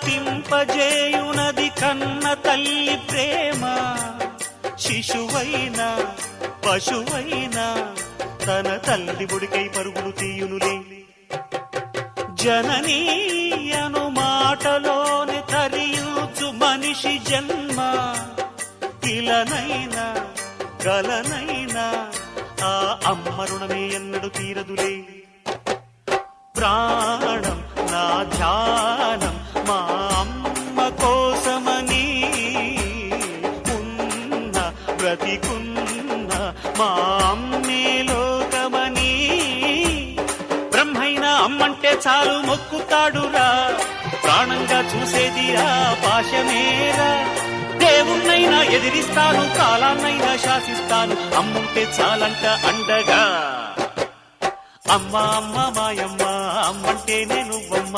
పులకింపజేయునది కన్న తల్లి ప్రేమ. శిశువైనా పశువైనా తన తల్లి ఒడికై పరుగులు తీయునులే. జననీ అను మాటలోని తరియుచు మనిషి జన్మ. ఇలనైనా గలనైనా ఆ అమ్మ రుణమే ఎన్నడు తీరదులే. ప్రాణం నా ధ్యానం మా అమ్మ కోసమని, ఉన్న బ్రతికున్న మా అమ్మే లోకమని. బ్రహ్మైనా అమ్మంటే చాలు మొక్కుతాడురా, ప్రాణంగా చూసేది ఆ పాశమేరా. దేవుణ్ణైనా ఎదిరిస్తాను, కాలాన్నైనా శాసిస్తాను, అమ్ముంటే చాలంట అండగా. అమ్మ అమ్మ మాయమ్మ అమ్మంటే నేను అమ్మ,